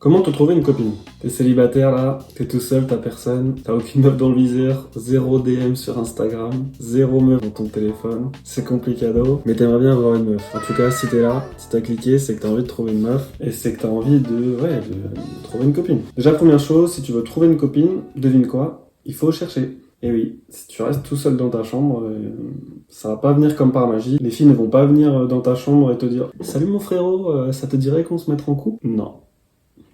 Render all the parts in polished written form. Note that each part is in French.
Comment te trouver une copine? T'es célibataire là, t'es tout seul, t'as personne, t'as aucune meuf dans le viseur, zéro DM sur Instagram, zéro meuf dans ton téléphone, c'est complicado, mais t'aimerais bien avoir une meuf. En tout cas, si t'es là, si t'as cliqué, c'est que t'as envie de trouver une meuf, et c'est que t'as envie de trouver une copine. Déjà, première chose, si tu veux trouver une copine, devine quoi? Il faut chercher. Et oui, si tu restes tout seul dans ta chambre, ça va pas venir comme par magie. Les filles ne vont pas venir dans ta chambre et te dire «Salut mon frérot, ça te dirait qu'on se mette en couple?» Non.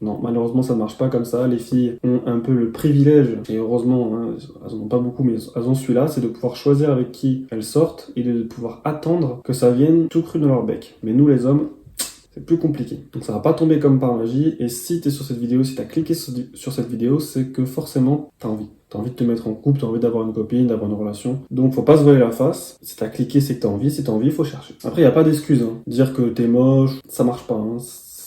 Non, malheureusement, ça ne marche pas comme ça. Les filles ont un peu le privilège, et heureusement, hein, elles n'en ont pas beaucoup, mais elles ont celui-là, c'est de pouvoir choisir avec qui elles sortent et de pouvoir attendre que ça vienne tout cru dans leur bec. Mais nous, les hommes, c'est plus compliqué. Donc ça va pas tomber comme par magie, et si t'es sur cette vidéo, si t'as cliqué sur cette vidéo, c'est que forcément, t'as envie. T'as envie de te mettre en couple, t'as envie d'avoir une copine, d'avoir une relation. Donc faut pas se voiler la face. Si t'as cliqué, c'est que t'as envie. Si t'as envie, il faut chercher. Après, y a pas d'excuse, hein. Dire que t'es moche, ça marche pas, hein.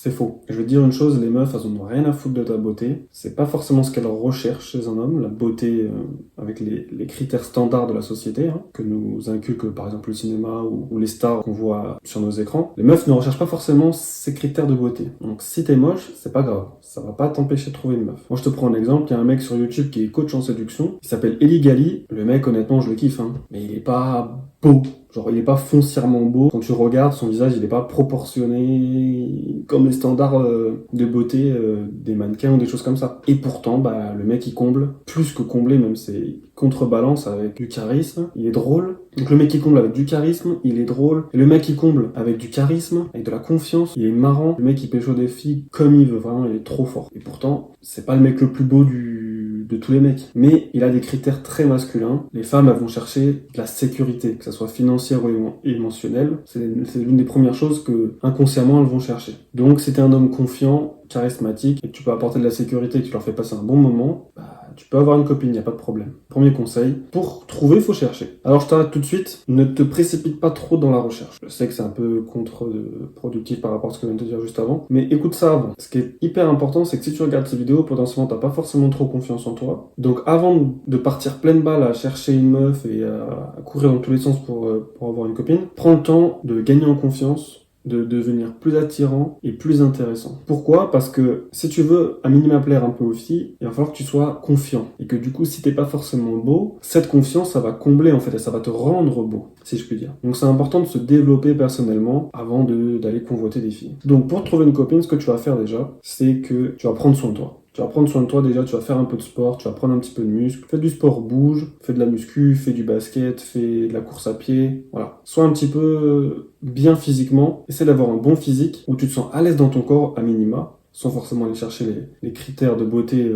C'est faux. Je vais te dire une chose, les meufs, elles en ont rien à foutre de ta beauté. C'est pas forcément ce qu'elles recherchent chez un homme, la beauté avec les critères standards de la société, hein, que nous inculque par exemple le cinéma ou les stars qu'on voit sur nos écrans. Les meufs ne recherchent pas forcément ces critères de beauté. Donc si t'es moche, c'est pas grave. Ça va pas t'empêcher de trouver une meuf. Moi je te prends un exemple, il y a un mec sur YouTube qui est coach en séduction, il s'appelle Eli Gali. Le mec, honnêtement, je le kiffe, hein, mais il est pas beau. Genre, il est pas foncièrement beau. Quand tu regardes, son visage, il est pas proportionné comme les standards de beauté des mannequins ou des choses comme ça. Et pourtant, bah, le mec, il comble. Plus que combler, même, c'est contrebalance avec du charisme. Il est drôle. Donc, le mec qui comble avec du charisme, il est drôle. Et le mec qui comble avec du charisme, avec de la confiance, il est marrant. Le mec qui pécho des filles comme il veut. Vraiment, il est trop fort. Et pourtant, c'est pas le mec le plus beau de tous les mecs. Mais il a des critères très masculins. Les femmes, elles vont chercher de la sécurité, que ça soit financière ou émotionnelle. C'est l'une des premières choses que, inconsciemment, elles vont chercher. Donc, si t'es un homme confiant, charismatique, et que tu peux apporter de la sécurité, et que tu leur fais passer un bon moment, bah, tu peux avoir une copine, y a pas de problème. Premier conseil, pour trouver, faut chercher. Alors, je t'arrête tout de suite, ne te précipite pas trop dans la recherche. Je sais que c'est un peu contre-productif par rapport à ce que je viens de te dire juste avant, mais écoute ça avant. Ce qui est hyper important, c'est que si tu regardes ces vidéos, potentiellement, t'as pas forcément trop confiance en toi. Donc, avant de partir pleine balle à chercher une meuf et à courir dans tous les sens pour avoir une copine, prends le temps de gagner en confiance, de devenir plus attirant et plus intéressant. Pourquoi? Parce que si tu veux à minima plaire un peu aux filles, il va falloir que tu sois confiant. Et que du coup, si t'es pas forcément beau, cette confiance, ça va combler en fait, et ça va te rendre beau, si je puis dire. Donc c'est important de se développer personnellement avant d'aller convoiter des filles. Donc pour trouver une copine, ce que tu vas faire déjà, c'est que tu vas prendre soin de toi. Tu vas prendre soin de toi déjà, tu vas faire un peu de sport, tu vas prendre un petit peu de muscle, fais du sport, bouge, fais de la muscu, fais du basket, fais de la course à pied, voilà. Sois un petit peu bien physiquement, essaie d'avoir un bon physique où tu te sens à l'aise dans ton corps à minima, sans forcément aller chercher les critères de beauté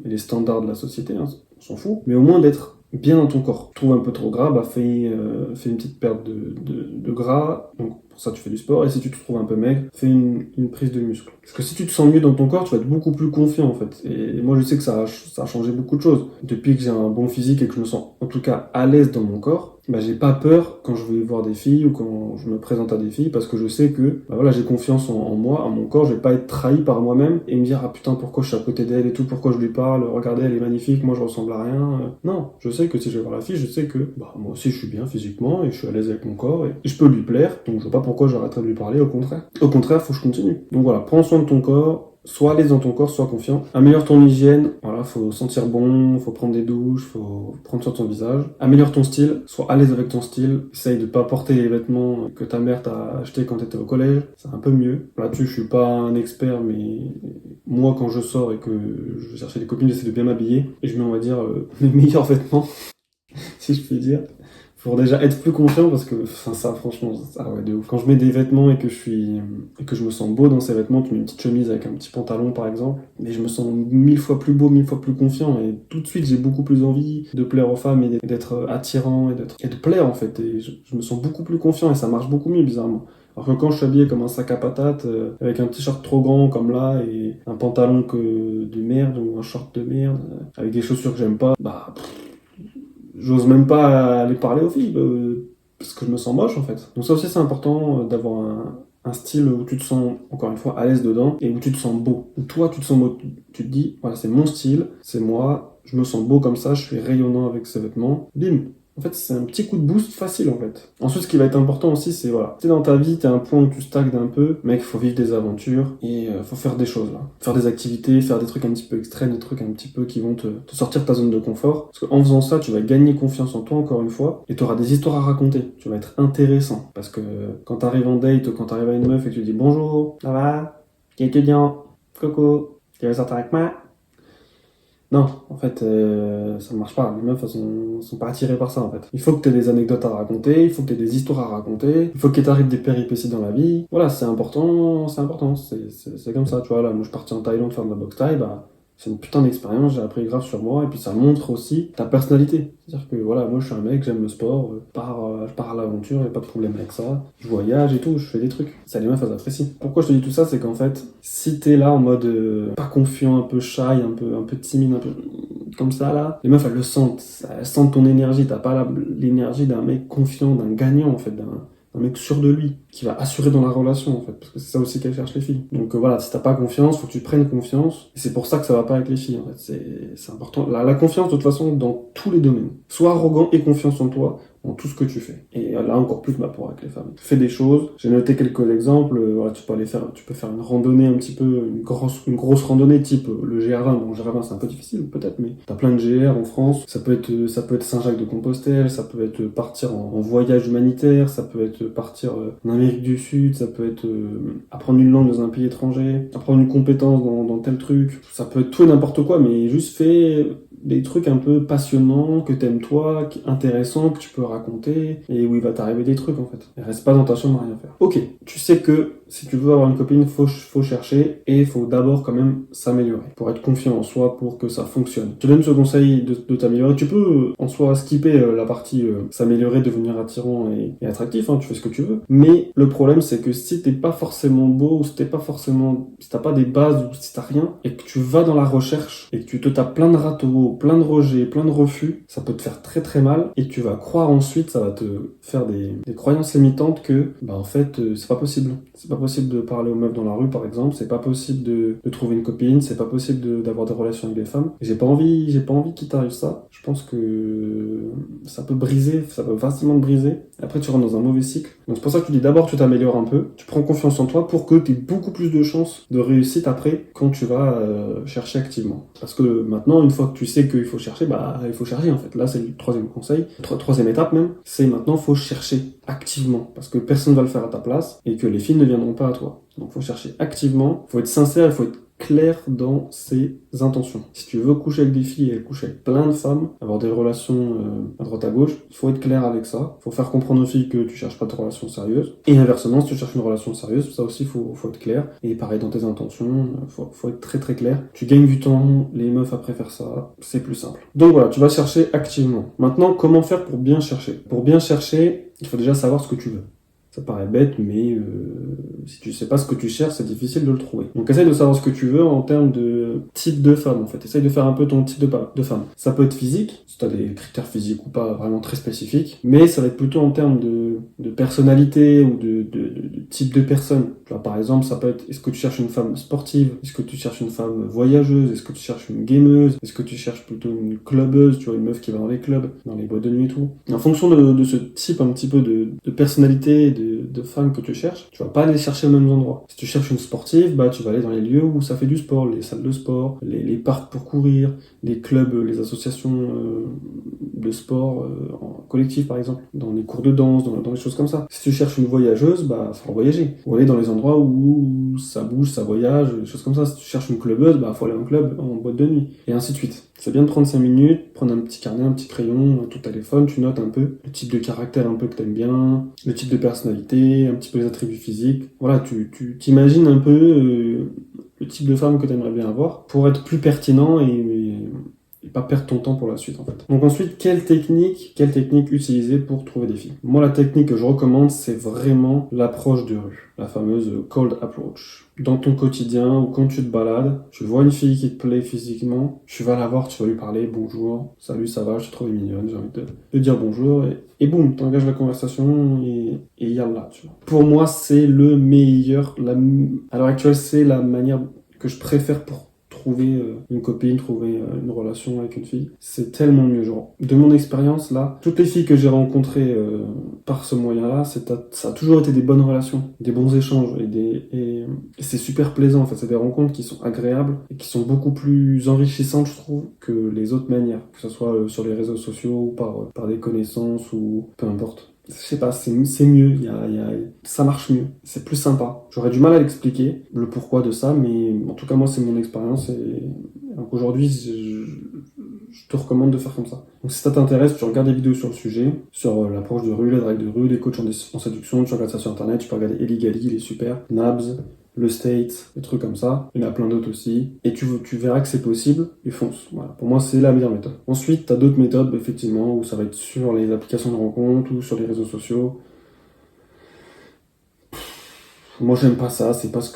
et les standards de la société, hein, on s'en fout, mais au moins d'être bien dans ton corps. Trouve un peu trop gras, bah fais une petite perte de gras, donc pour ça tu fais du sport, et si tu te trouves un peu maigre, fais une prise de muscle. Parce que si tu te sens mieux dans ton corps, tu vas être beaucoup plus confiant en fait. Et moi je sais que ça a changé beaucoup de choses. Depuis que j'ai un bon physique et que je me sens en tout cas à l'aise dans mon corps, bah j'ai pas peur quand je vais voir des filles ou quand je me présente à des filles, parce que je sais que bah voilà, j'ai confiance en moi, en mon corps, je vais pas être trahi par moi-même et me dire ah putain pourquoi je suis à côté d'elle et tout, pourquoi je lui parle, regardez elle est magnifique, moi je ressemble à rien. Non, je sais que si je vais voir la fille, je sais que bah moi aussi je suis bien physiquement et je suis à l'aise avec mon corps et je peux lui plaire, donc je vois pas pourquoi j'arrêterais de lui parler, au contraire. Au contraire, faut que je continue. Donc voilà, prends soin de ton corps, sois à l'aise dans ton corps, sois confiant. Améliore ton hygiène, voilà, faut sentir bon, faut prendre des douches, faut prendre soin de ton visage. Améliore ton style, sois à l'aise avec ton style. Essaye de pas porter les vêtements que ta mère t'a acheté quand t'étais au collège, c'est un peu mieux. Là-dessus, je suis pas un expert, mais moi, quand je sors et que je vais chercher des copines, j'essaie de bien m'habiller et je mets, on va dire, mes meilleurs vêtements, si je puis dire. Pour déjà être plus confiant, parce que enfin, ça franchement ça ouais de ouf. Quand je mets des vêtements et que je me sens beau dans ces vêtements, tu mets une petite chemise avec un petit pantalon par exemple, mais je me sens 1000 fois plus beau, 1000 fois plus confiant, et tout de suite j'ai beaucoup plus envie de plaire aux femmes et d'être attirant et de plaire en fait, et je me sens beaucoup plus confiant et ça marche beaucoup mieux bizarrement. Alors que quand je suis habillé comme un sac à patates, avec un t-shirt trop grand comme là, et un pantalon de merde ou un short de merde, avec des chaussures que j'aime pas, bah j'ose même pas aller parler aux filles, parce que je me sens moche en fait. Donc ça aussi c'est important d'avoir un style où tu te sens, encore une fois, à l'aise dedans, et où tu te sens beau. Où toi tu te sens beau, tu te dis, voilà c'est mon style, c'est moi, je me sens beau comme ça, je suis rayonnant avec ces vêtements, bim, En fait, c'est un petit coup de boost facile, en fait. Ensuite, ce qui va être important aussi, c'est, voilà, t'es dans ta vie, t'es à un point où tu stagnes un peu, mec, faut vivre des aventures, et faut faire des choses, là. Faire des activités, faire des trucs un petit peu extrêmes, des trucs un petit peu qui vont te sortir de ta zone de confort. Parce qu'en faisant ça, tu vas gagner confiance en toi, encore une fois, et t'auras des histoires à raconter. Tu vas être intéressant. Parce que quand t'arrives en date, ou quand t'arrives à une meuf et que tu dis bonjour, ça va, t'es étudiant, coco, tu veux sortir avec moi? Non, en fait, ça ne marche pas. Les meufs, elles sont pas attirées par ça, en fait. Il faut que tu aies des anecdotes à raconter, il faut que tu aies des histoires à raconter, il faut que t'arrives des péripéties dans la vie. Voilà, c'est important, c'est important. C'est comme ça, tu vois. Là, moi, je suis parti en Thaïlande faire de la boxe thaï, bah, c'est une putain d'expérience, j'ai appris grave sur moi, et puis ça montre aussi ta personnalité. C'est-à-dire que, voilà, moi, je suis un mec, j'aime le sport, je pars à l'aventure, y a pas de problème avec ça. Je voyage et tout, je fais des trucs. Ça, les meufs, elles apprécient. Pourquoi je te dis tout ça, c'est qu'en fait, si t'es là en mode pas confiant, un peu shy, un peu timide, un peu comme ça là, les meufs elles sentent ton énergie, t'as pas l'énergie d'un mec confiant, d'un gagnant en fait, d'un mec sûr de lui, qui va assurer dans la relation en fait, parce que c'est ça aussi qu'elles cherchent les filles. Donc voilà, si t'as pas confiance, faut que tu te prennes confiance, et c'est pour ça que ça va pas avec les filles en fait, c'est important. La confiance de toute façon dans tous les domaines. Sois arrogant et confiance en toi, dans tout ce que tu fais. Et là encore plus ma pour avec les femmes. Fais des choses. J'ai noté quelques exemples. Voilà, tu peux faire une randonnée un petit peu, une grosse randonnée type le GR20. Bon, GR20 c'est un peu difficile peut-être, mais t'as plein de GR en France. Ça peut être Saint-Jacques-de-Compostelle, ça peut être partir en voyage humanitaire, ça peut être partir en Amérique du Sud, ça peut être apprendre une langue dans un pays étranger, apprendre une compétence dans tel truc. Ça peut être tout et n'importe quoi, mais juste fais des trucs un peu passionnants, que t'aimes toi, intéressants, que tu peux raconter, et où il va t'arriver des trucs en fait. Et reste pas dans ta chambre à rien faire. Ok, tu sais que si tu veux avoir une copine, faut chercher, et il faut d'abord quand même s'améliorer, pour être confiant en soi, pour que ça fonctionne. Je te donne ce conseil de t'améliorer. Tu peux en soi skipper la partie s'améliorer, devenir attirant et attractif, hein, tu fais ce que tu veux. Mais le problème c'est que si t'es pas forcément beau, ou si t'as pas des bases, ou si t'as rien, et que tu vas dans la recherche, et que tu te tapes plein de râteaux, plein de rejets, plein de refus, ça peut te faire très très mal, et tu vas croire ensuite, ça va te faire des croyances limitantes que, bah en fait, c'est pas possible. C'est pas possible de parler aux meufs dans la rue, par exemple, c'est pas possible de trouver une copine, c'est pas possible d'avoir des relations avec des femmes. Et j'ai pas envie qu'il t'arrive ça. Je pense que ça peut facilement te briser. Après, tu rentres dans un mauvais cycle. Donc c'est pour ça que tu dis d'abord, tu t'améliores un peu, tu prends confiance en toi pour que tu aies beaucoup plus de chances de réussite après quand tu vas chercher activement. Parce que maintenant, une fois que tu sais qu'il faut chercher, bah il faut chercher en fait. Là, c'est le troisième conseil, troisième étape même, c'est maintenant faut chercher activement parce que personne va le faire à ta place et que les filles ne viendront pas à toi. Donc faut chercher activement, faut être sincère, il faut être clair dans ses intentions. Si tu veux coucher avec des filles et coucher avec plein de femmes, avoir des relations à droite à gauche, il faut être clair avec ça. Il faut faire comprendre aux filles que tu cherches pas de relation sérieuse. Et inversement, si tu cherches une relation sérieuse, ça aussi faut être clair. Et pareil dans tes intentions, faut être très très clair. Tu gagnes du temps, les meufs après faire ça, c'est plus simple. Donc voilà, tu vas chercher activement. Maintenant, comment faire pour bien chercher? Pour bien chercher, il faut déjà savoir ce que tu veux. Ça paraît bête, mais si tu sais pas ce que tu cherches, c'est difficile de le trouver. Donc essaye de savoir ce que tu veux en termes de type de femme, en fait. Essaye de faire un peu ton type de femme. Ça peut être physique, si tu as des critères physiques ou pas vraiment très spécifiques, mais ça va être plutôt en termes de personnalité ou de type de personne. Tu vois, par exemple, ça peut être, est-ce que tu cherches une femme sportive? Est-ce que tu cherches une femme voyageuse? Est-ce que tu cherches une gameuse? Est-ce que tu cherches plutôt une clubeuse? Tu vois, une meuf qui va dans les clubs, dans les boîtes de nuit et tout. Et en fonction de ce type un petit peu de personnalité, de femme que tu cherches, tu vas pas aller chercher aux mêmes endroits. Si tu cherches une sportive, bah tu vas aller dans les lieux où ça fait du sport, les salles de sport, les parcs pour courir, les clubs, les associations de sport en collectif par exemple, dans les cours de danse, dans les choses comme ça. Si tu cherches une voyageuse, bah faut voyager. Faut aller dans les endroits où ça bouge, ça voyage, des choses comme ça. Si tu cherches une clubeuse, bah faut aller en club, en boîte de nuit, et ainsi de suite. C'est bien de prendre 5 minutes, prendre un petit carnet, un petit crayon, ton téléphone, tu notes un peu le type de caractère un peu que t'aimes bien, le type de personnalité, un petit peu les attributs physiques. Voilà, tu t'imagines un peu le type de femme que t'aimerais bien avoir pour être plus pertinent et pas perdre ton temps pour la suite en fait. Donc ensuite, quelle technique utiliser pour trouver des filles? Moi, la technique que je recommande, c'est vraiment l'approche de rue, la fameuse cold approach. Dans ton quotidien ou quand tu te balades, tu vois une fille qui te plaît physiquement, tu vas la voir, tu vas lui parler, bonjour, salut, ça va, je te trouve mignonne, j'ai envie de dire bonjour, et boum, t'engages la conversation et yallah, tu vois. Pour moi, c'est le meilleur, à l'heure actuelle, c'est la manière que je préfère pour trouver une copine, trouver une relation avec une fille, c'est tellement mieux. Genre, de mon expérience, là, toutes les filles que j'ai rencontrées par ce moyen-là, ça a toujours été des bonnes relations, des bons échanges, et c'est super plaisant, en fait. C'est des rencontres qui sont agréables et qui sont beaucoup plus enrichissantes, je trouve, que les autres manières, que ce soit sur les réseaux sociaux ou par des connaissances ou peu importe. Je sais pas, c'est mieux, ça marche mieux, c'est plus sympa. J'aurais du mal à l'expliquer, le pourquoi de ça, mais en tout cas, moi, c'est mon expérience et donc aujourd'hui, je te recommande de faire comme ça. Donc si ça t'intéresse, tu regardes des vidéos sur le sujet, sur l'approche de rue, les dragues de rue, les coachs en séduction, tu regardes ça sur internet, tu peux regarder Eligali, il est super, Nabs, le State, des trucs comme ça. Il y en a plein d'autres aussi. Et tu verras que c'est possible et fonce. Voilà. Pour moi, c'est la meilleure méthode. Ensuite, tu as d'autres méthodes, effectivement, où ça va être sur les applications de rencontre ou sur les réseaux sociaux. Moi, j'aime pas ça. C'est pas ce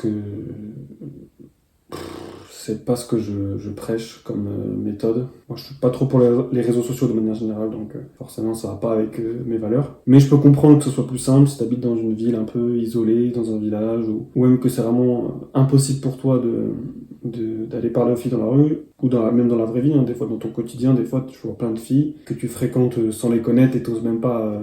que je prêche comme méthode. Moi, je suis pas trop pour les réseaux sociaux de manière générale, donc forcément, ça va pas avec mes valeurs. Mais je peux comprendre que ce soit plus simple si tu habites dans une ville un peu isolée, dans un village, ou même que c'est vraiment impossible pour toi d'aller parler aux filles dans la rue, ou même dans la vraie vie, hein, des fois dans ton quotidien, des fois tu vois plein de filles que tu fréquentes sans les connaître et t'oses même pas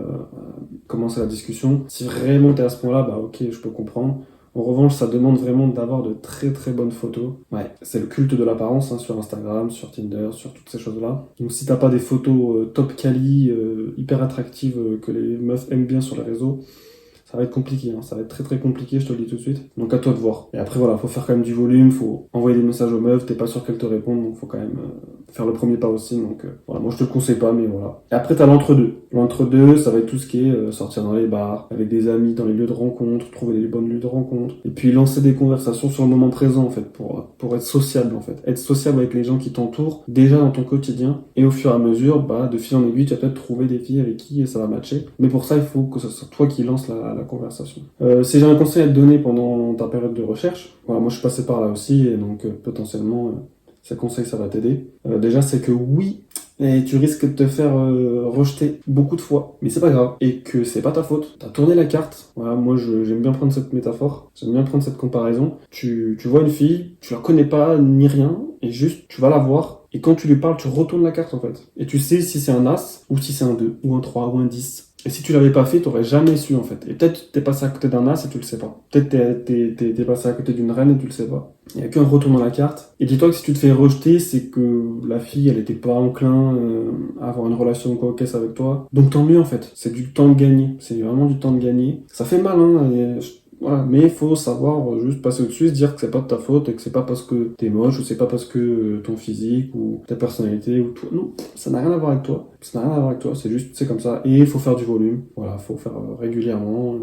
commencer la discussion. Si vraiment t'es à ce point-là, bah ok, je peux comprendre. En revanche, ça demande vraiment d'avoir de très très bonnes photos. Ouais, c'est le culte de l'apparence hein, sur Instagram, sur Tinder, sur toutes ces choses-là. Donc si t'as pas des photos top quali, hyper attractives que les meufs aiment bien sur les réseaux, ça va être compliqué, hein. Ça va être très très compliqué, je te le dis tout de suite. Donc à toi de voir. Et après voilà, faut faire quand même du volume, faut envoyer des messages aux meufs, t'es pas sûr qu'elles te répondent, donc faut quand même faire le premier pas aussi. Donc voilà, moi je te le conseille pas, mais voilà. Et après t'as l'entre-deux. L'entre-deux, ça va être tout ce qui est sortir dans les bars, avec des amis, dans les lieux de rencontre, trouver des bonnes lieux de rencontre. Et puis lancer des conversations sur le moment présent en fait, pour être sociable en fait. Être sociable avec les gens qui t'entourent, déjà dans ton quotidien. Et au fur et à mesure, bah de fil en aiguille, tu vas peut-être trouver des filles avec qui ça va matcher. Mais pour ça, il faut que ce soit toi qui lance la conversation. Si j'ai un conseil à te donner pendant ta période de recherche, voilà, moi je suis passé par là aussi, et donc potentiellement, ces conseils ça va t'aider. Déjà, c'est que oui, et tu risques de te faire rejeter beaucoup de fois, mais c'est pas grave, et que c'est pas ta faute. T'as tourné la carte. Voilà, moi j'aime bien prendre cette métaphore, j'aime bien prendre cette comparaison. Tu vois une fille, tu la connais pas ni rien, et juste tu vas la voir. Et quand tu lui parles, tu retournes la carte en fait. Et tu sais si c'est un As, ou si c'est un 2, ou un 3, ou un 10. Et si tu l'avais pas fait, t'aurais jamais su en fait. Et peut-être t'es passé à côté d'un As et tu le sais pas. Peut-être t'es passé à côté d'une reine et tu le sais pas. Il y a qu'un retour dans la carte. Et dis-toi que si tu te fais rejeter, c'est que la fille, elle était pas enclin à avoir une relation coquette avec toi. Donc tant mieux en fait. C'est du temps de gagner. C'est vraiment du temps de gagner. Ça fait mal, hein. Voilà, mais il faut savoir juste passer au-dessus, se dire que c'est pas de ta faute et que c'est pas parce que t'es moche ou c'est pas parce que ton physique ou ta personnalité ou tout. Non, ça n'a rien à voir avec toi. Ça n'a rien à voir avec toi, c'est juste, c'est comme ça. Et il faut faire du volume. Voilà, faut faire régulièrement,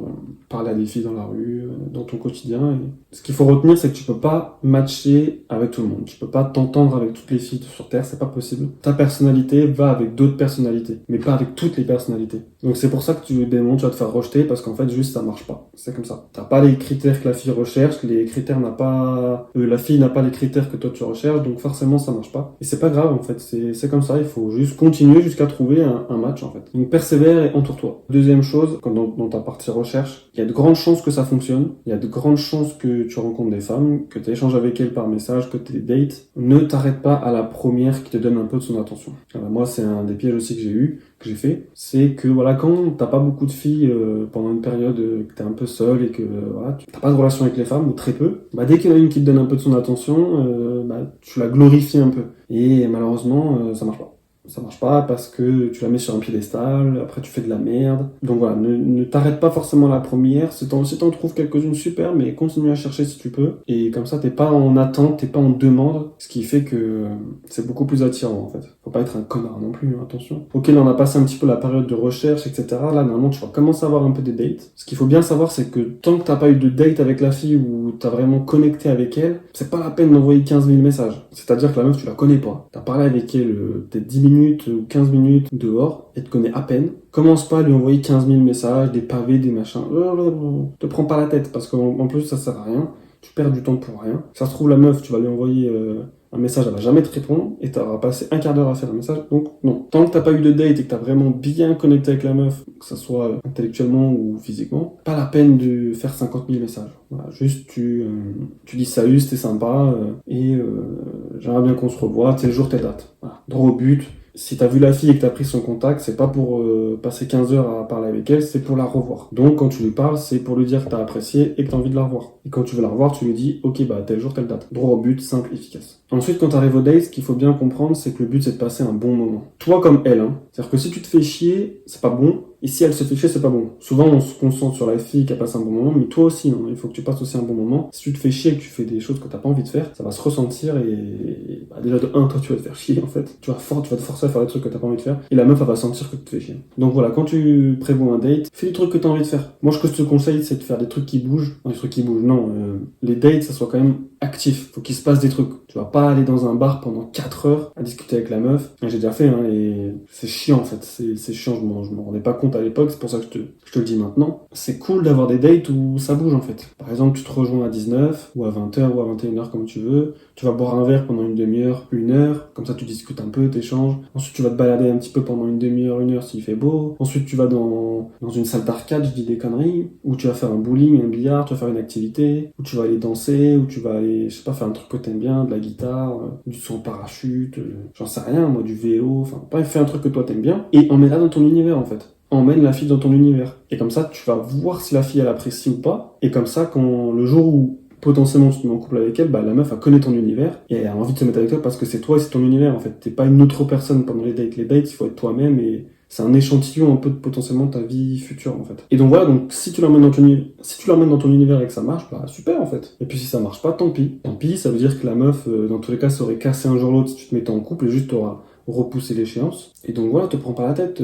parler à des filles dans la rue, dans ton quotidien. Et ce qu'il faut retenir, c'est que tu peux pas matcher avec tout le monde. Tu peux pas t'entendre avec toutes les filles sur Terre, c'est pas possible. Ta personnalité va avec d'autres personnalités, mais pas avec toutes les personnalités. Donc c'est pour ça que tu vas te faire rejeter parce qu'en fait, juste ça marche pas. C'est comme ça. T'as pas les critères que la fille recherche, les critères la fille n'a pas les critères que toi tu recherches, donc forcément ça marche pas. Et c'est pas grave en fait, c'est comme ça, il faut juste continuer jusqu'à trouver un match en fait. Donc persévère et entoure-toi. Deuxième chose, dans ta partie recherche, il y a de grandes chances que ça fonctionne, il y a de grandes chances que tu rencontres des femmes, que tu échanges avec elles par message, que tu dates. Ne t'arrête pas à la première qui te donne un peu de son attention. Voilà, moi c'est un des pièges aussi que j'ai fait, c'est que voilà, quand t'as pas beaucoup de filles pendant une période que t'es un peu seul et que voilà, tu t'as pas de relation avec les femmes ou très peu, bah dès qu'il y en a une qui te donne un peu de son attention, bah tu la glorifies un peu. Et malheureusement, ça marche pas. Ça marche pas parce que tu la mets sur un piédestal, après tu fais de la merde. Donc voilà, ne t'arrête pas forcément à la première. Si t'en trouves quelques-unes, super, mais continue à chercher si tu peux. Et comme ça, t'es pas en attente, t'es pas en demande, ce qui fait que c'est beaucoup plus attirant en fait. Faut pas être un connard non plus, hein, attention. Ok, là on a passé un petit peu la période de recherche, etc. Là, normalement, tu vas commencer à avoir un peu des dates. Ce qu'il faut bien savoir, c'est que tant que t'as pas eu de date avec la fille ou t'as vraiment connecté avec elle, c'est pas la peine d'envoyer 15 000 messages. C'est-à-dire que la meuf, tu la connais pas. T'as parlé avec elle peut-être 10 minutes ou 15 minutes dehors, elle te connaît à peine. Commence pas à lui envoyer 15 000 messages, des pavés, des machins. Te prends pas la tête, parce qu'en plus, ça sert à rien. Tu perds du temps pour rien. Ça se trouve, la meuf, tu vas lui envoyer un message, elle va jamais te répondre, et t'auras passé un quart d'heure à faire un message. Donc, non. Tant que t'as pas eu de date et que t'as vraiment bien connecté avec la meuf, que ça soit intellectuellement ou physiquement, pas la peine de faire 50 000 messages. Voilà, juste, tu dis salut, c'était sympa, et j'aimerais bien qu'on se revoie, tel jour, telle date. Voilà. Droit au but. Si t'as vu la fille et que t'as pris son contact, c'est pas pour passer 15 heures à parler avec elle, c'est pour la revoir. Donc quand tu lui parles, c'est pour lui dire que t'as apprécié et que t'as envie de la revoir. Et quand tu veux la revoir, tu lui dis, ok, bah tel jour, telle date. Droit au but, simple, efficace. Ensuite, quand t'arrives au date, ce qu'il faut bien comprendre, c'est que le but, c'est de passer un bon moment. Toi comme elle, hein. C'est-à-dire que si tu te fais chier, c'est pas bon. Et si elle se fait chier, c'est pas bon. Souvent, on se concentre sur la fille qui a passé un bon moment, mais toi aussi, hein, il faut que tu passes aussi un bon moment. Si tu te fais chier et que tu fais des choses que t'as pas envie de faire, ça va se ressentir et bah, déjà de un, toi, tu vas te faire chier, en fait. Tu vas te forcer à faire des trucs que t'as pas envie de faire. Et la meuf, elle va sentir que tu te fais chier. Donc voilà, quand tu prévois un date, fais des trucs que t'as envie de faire. Moi, ce que je te conseille, c'est de faire des trucs qui bougent. Non, des trucs qui bougent, non. Les dates, ça soit quand même actif. Faut qu'il se passe des trucs. Tu vas pas aller dans un bar pendant 4 heures à discuter avec la meuf. J'ai déjà fait, hein, et c'est chiant, en fait. C'est chiant, je m'en rendais pas compte à l'époque, c'est pour ça que je te le dis maintenant. C'est cool d'avoir des dates où ça bouge, en fait. Par exemple, tu te rejoins à 19, ou à 20h, ou à 21h, comme tu veux. Tu vas boire un verre pendant une demi-heure, une heure. Comme ça, tu discutes un peu, t'échanges. Ensuite, tu vas te balader un petit peu pendant une demi-heure, une heure s'il fait beau. Ensuite, tu vas dans une salle d'arcade, je dis des conneries, où tu vas faire un bowling, un billard, tu vas faire une activité, où tu vas aller danser, où tu vas aller, je sais pas, faire un truc que t'aimes bien, de la guitare, du saut en parachute, j'en sais rien, moi, du vélo, enfin, bref, fais un truc que toi t'aimes bien, et emmène-la dans ton univers, en fait. Emmène la fille dans ton univers. Et comme ça, tu vas voir si la fille, elle apprécie ou pas, et comme ça, quand le jour où potentiellement tu te mets en couple avec elle, bah la meuf elle connaît ton univers et elle a envie de se mettre avec toi parce que c'est toi et c'est ton univers en fait. T'es pas une autre personne pendant les dates. Les dates, il faut être toi-même et c'est un échantillon un peu de potentiellement ta vie future en fait. Et donc voilà, donc si tu l'emmènes dans ton univers et que ça marche, bah super en fait. Et puis si ça marche pas, tant pis. Tant pis, ça veut dire que la meuf, dans tous les cas, ça aurait cassé un jour l'autre si tu te mettais en couple et juste t'auras repoussé l'échéance. Et donc voilà, te prends pas la tête.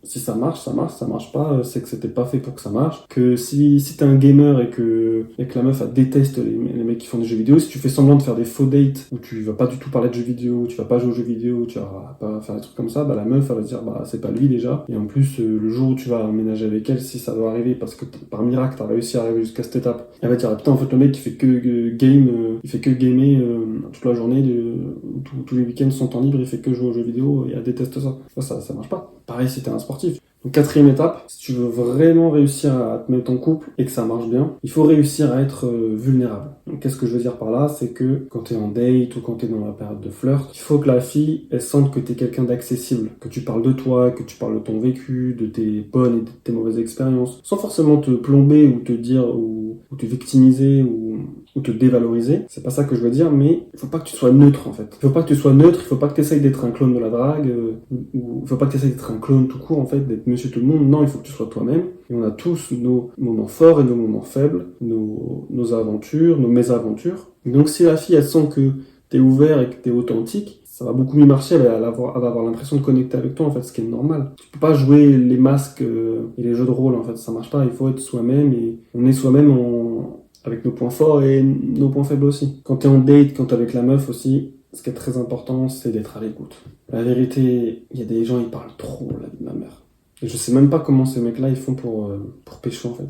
Si ça marche, ça marche, ça marche pas, c'est que c'était pas fait pour que ça marche. Que si t'es un gamer et que la meuf elle déteste les mecs qui font des jeux vidéo, si tu fais semblant de faire des faux dates où tu vas pas du tout parler de jeux vidéo, tu vas pas jouer aux jeux vidéo, tu vas pas faire des trucs comme ça, bah la meuf elle va se dire bah c'est pas lui déjà. Et en plus le jour où tu vas emménager avec elle, si ça doit arriver parce que par miracle t'as réussi à arriver jusqu'à cette étape, elle va dire ah, putain en fait le mec il fait que il fait que gamer toute la journée, tous les week-ends son temps libre il fait que jouer aux jeux vidéo et elle déteste ça. Ça marche pas. Pareil si t'es un sportif. Donc quatrième étape, si tu veux vraiment réussir à te mettre en couple et que ça marche bien, il faut réussir à être vulnérable. Donc qu'est-ce que je veux dire par là? C'est que quand t'es en date ou quand t'es dans la période de flirt, il faut que la fille, elle sente que t'es quelqu'un d'accessible, que tu parles de toi, que tu parles de ton vécu, de tes bonnes et de tes mauvaises expériences, sans forcément te plomber ou te dire ou te victimiser ou te dévaloriser. C'est pas ça que je veux dire, mais il faut pas que tu sois neutre en fait. Il faut pas que tu sois neutre, il faut pas que tu essayes d'être un clone de la drague, ou il faut pas que tu essayes d'être un clone tout court en fait, d'être monsieur tout le monde. Non, il faut que tu sois toi-même. Et on a tous nos moments forts et nos moments faibles, nos aventures, nos mésaventures. Donc si la fille elle sent que t'es ouvert et que t'es authentique, ça va beaucoup mieux marcher, elle va avoir l'impression de connecter avec toi en fait, ce qui est normal. Tu peux pas jouer les masques et les jeux de rôle en fait, ça marche pas, il faut être soi-même et on est soi-même avec nos points forts et nos points faibles aussi. Quand t'es en date, quand t'es avec la meuf aussi, ce qui est très important, c'est d'être à l'écoute. La vérité, il y a des gens, ils parlent trop, la vie de ma mère. Et je sais même pas comment ces mecs-là, ils font pour pécho, en fait.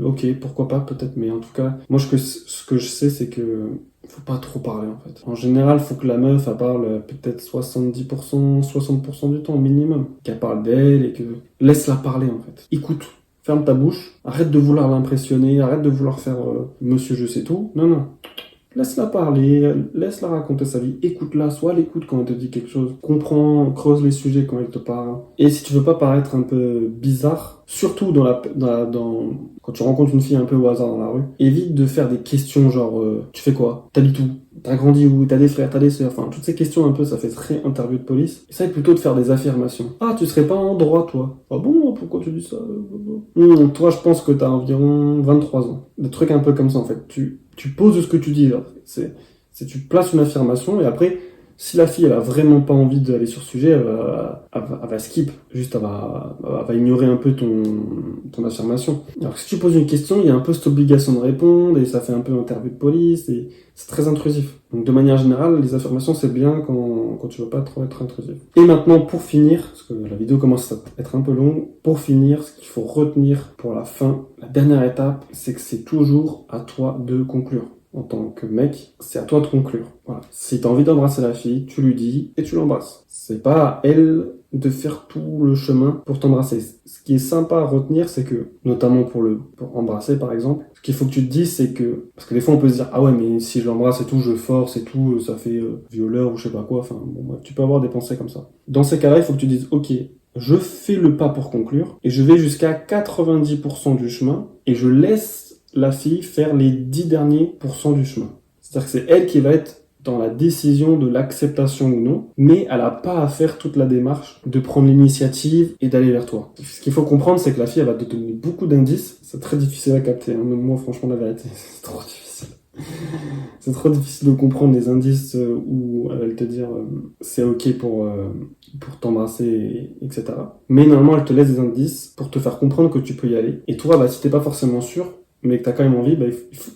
Ok, pourquoi pas, peut-être, mais en tout cas, moi, ce que je sais, c'est que faut pas trop parler, en fait. En général, faut que la meuf, elle parle peut-être 70%, 60% du temps, au minimum. Qu'elle parle d'elle et que... Laisse-la parler, en fait. Écoute. Ferme ta bouche, arrête de vouloir l'impressionner, arrête de vouloir faire monsieur je sais tout. Non, non. Laisse-la parler, laisse-la raconter sa vie, écoute-la, sois à l'écoute quand elle te dit quelque chose, comprends, creuse les sujets quand elle te parle. Et si tu veux pas paraître un peu bizarre, surtout quand tu rencontres une fille un peu au hasard dans la rue, évite de faire des questions genre tu fais quoi? T'habites où? T'as grandi où? T'as des frères? T'as des sœurs? Enfin, toutes ces questions un peu, ça fait très interview de police. Essaye plutôt de faire des affirmations. Ah, tu serais pas en droit, toi? Ah bon? Pourquoi tu dis ça? Toi, je pense que t'as environ 23 ans. Des trucs un peu comme ça, en fait. Tu poses ce que tu dis, là. Tu places une affirmation et après, si la fille elle a vraiment pas envie d'aller sur ce sujet, elle va skip, juste elle va ignorer un peu ton affirmation. Alors que si tu poses une question, il y a un peu cette obligation de répondre et ça fait un peu interview de police et c'est très intrusif. Donc de manière générale, les affirmations c'est bien quand tu veux pas trop être intrusif. Et maintenant pour finir, parce que la vidéo commence à être un peu longue, pour finir, ce qu'il faut retenir pour la fin, la dernière étape, c'est que c'est toujours à toi de conclure. en tant que mec, c'est à toi de conclure. Voilà. Si t'as envie d'embrasser la fille, tu lui dis et tu l'embrasses. C'est pas à elle de faire tout le chemin pour t'embrasser. Ce qui est sympa à retenir, c'est que, notamment pour embrasser par exemple, ce qu'il faut que tu te dises, c'est que, parce que des fois on peut se dire, ah ouais, mais si je l'embrasse et tout, je force et tout, ça fait violeur ou je sais pas quoi, enfin bon, bref, tu peux avoir des pensées comme ça. Dans ces cas-là, il faut que tu dises, ok, je fais le pas pour conclure et je vais jusqu'à 90% du chemin et je laisse la fille faire les 10 derniers pourcents du chemin. C'est-à-dire que c'est elle qui va être dans la décision de l'acceptation ou non, mais elle n'a pas à faire toute la démarche de prendre l'initiative et d'aller vers toi. Ce qu'il faut comprendre, c'est que la fille, elle va te donner beaucoup d'indices. C'est très difficile à capter, hein. Même moi, franchement, la vérité, c'est trop difficile. C'est trop difficile de comprendre les indices où elle va te dire c'est ok pour t'embrasser, etc. Mais normalement, elle te laisse des indices pour te faire comprendre que tu peux y aller. Et toi, bah, si t'es pas forcément sûr, mais que t'as quand même envie, bah,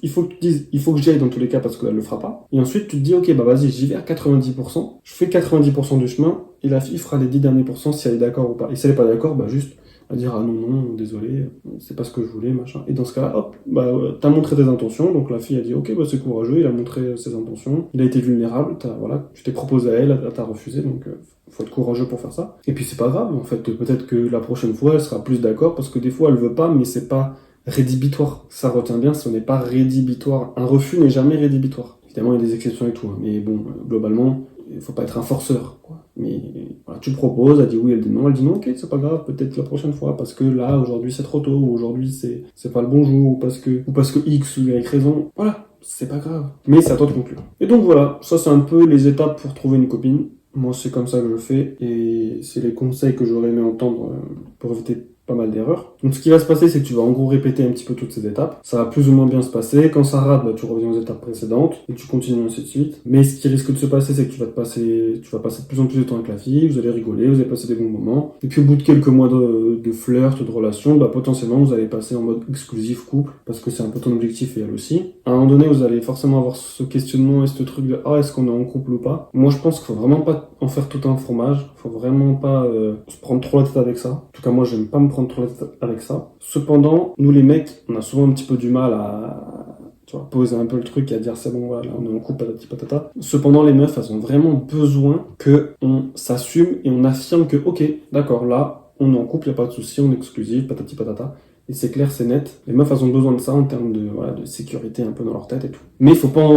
il faut que tu dises, il faut que j'y aille dans tous les cas parce qu'elle le fera pas. Et ensuite, tu te dis, ok, bah vas-y, j'y vais à 90%, je fais 90% du chemin, et la fille fera les 10 derniers pourcents si elle est d'accord ou pas. Et si elle est pas d'accord, bah juste, à dire, ah non, non, désolé, c'est pas ce que je voulais, machin. Et dans ce cas-là, hop, bah, t'as montré tes intentions, donc la fille a dit, ok, bah c'est courageux, il a montré ses intentions, il a été vulnérable, voilà, tu t'es proposé à elle, elle t'a refusé, donc faut être courageux pour faire ça. Et puis c'est pas grave, en fait, peut-être que la prochaine fois, elle sera plus d'accord, parce que des fois, elle veut pas, mais c'est pas rédhibitoire. Ça retient bien, ce n'est pas rédhibitoire. Un refus n'est jamais rédhibitoire. Évidemment, il y a des exceptions et tout, hein, mais bon, globalement, il faut pas être un forceur, quoi. Mais voilà, tu proposes, elle dit oui, elle dit non, ok, c'est pas grave, peut-être la prochaine fois, parce que là, aujourd'hui, c'est trop tôt, ou aujourd'hui, c'est pas le bon jour, ou parce que X ou Y raison. Voilà, c'est pas grave. Mais c'est à toi de conclure. Et donc voilà, ça c'est un peu les étapes pour trouver une copine. Moi, c'est comme ça que je fais, et c'est les conseils que j'aurais aimé entendre pour éviter pas mal d'erreurs. Donc ce qui va se passer, c'est que tu vas en gros répéter un petit peu toutes ces étapes. Ça va plus ou moins bien se passer. Quand ça rate, bah, tu reviens aux étapes précédentes et tu continues ainsi de suite. Mais ce qui risque de se passer, c'est que tu vas passer de plus en plus de temps avec la fille, vous allez rigoler, vous allez passer des bons moments. Et puis au bout de quelques mois de flirt, de relation, bah, potentiellement vous allez passer en mode exclusif couple, parce que c'est un peu ton objectif et elle aussi. À un moment donné, vous allez forcément avoir ce questionnement et ce truc de ah, est-ce qu'on est en couple ou pas. Moi je pense qu'il faut vraiment pas en faire tout un fromage. Faut vraiment pas se prendre trop la tête avec ça. En tout cas moi j'aime pas me prendre trop la tête avec ça. Cependant, nous les mecs, on a souvent un petit peu du mal à poser un peu le truc et à dire c'est bon, voilà, on est en couple, patati patata. Cependant, les meufs, elles ont vraiment besoin que on s'assume et on affirme que ok, d'accord, là, on est en couple, y a pas de souci, on est exclusif, patati patata. Et c'est clair, c'est net. Les meufs, elles ont besoin de ça en termes de sécurité un peu dans leur tête et tout. Mais il faut pas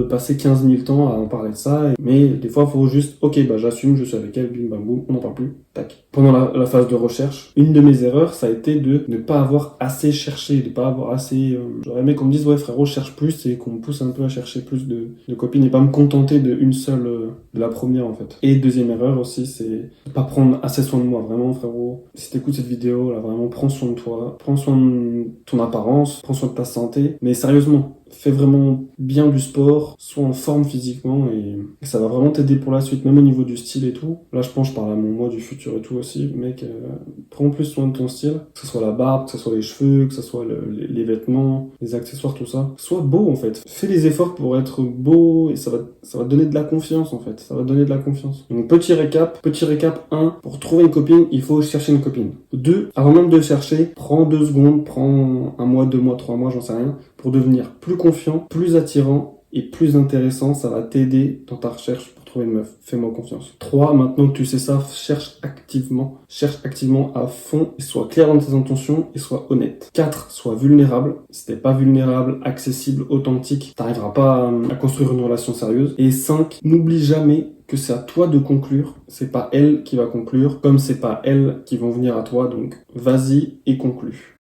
passer 15 000 temps à en parler de ça. Mais des fois, il faut juste, ok, bah j'assume, je suis avec elle, bim bam boum, on n'en parle plus, tac. Pendant la phase de recherche, une de mes erreurs, ça a été de ne pas avoir assez cherché, de pas avoir assez... J'aurais aimé qu'on me dise, ouais frérot, cherche plus, et qu'on me pousse un peu à chercher plus de copines, et pas me contenter d'une seule, de la première en fait. Et deuxième erreur aussi, c'est de pas prendre assez soin de moi, vraiment frérot. Si t'écoutes cette vidéo, là, vraiment, prends soin de toi, prends soin de ton apparence, prends soin de ta santé, mais sérieusement, fais vraiment bien du sport, sois en forme physiquement et ça va vraiment t'aider pour la suite, même au niveau du style et tout. Là, je pense, je parle à mon moi du futur et tout aussi, mec, prends plus soin de ton style, que ce soit la barbe, que ce soit les cheveux, que ce soit les vêtements, les accessoires, tout ça. Sois beau en fait. Fais les efforts pour être beau et ça va te donner de la confiance en fait. Ça va te donner de la confiance. Donc petit récap 1, pour trouver une copine, il faut chercher une copine. 2, avant même de chercher, prends 2 secondes, prends 1 mois, 2 mois, 3 mois, j'en sais rien, pour devenir plus confiant, plus attirant et plus intéressant. Ça va t'aider dans ta recherche pour trouver une meuf. Fais-moi confiance. 3, maintenant que tu sais ça, cherche activement à fond et sois clair dans tes intentions et sois honnête. 4, sois vulnérable. Si t'es pas vulnérable, accessible, authentique, t'arriveras pas à construire une relation sérieuse. Et 5, n'oublie jamais que c'est à toi de conclure, c'est pas elle qui va conclure, comme c'est pas elles qui vont venir à toi, donc vas-y et conclue.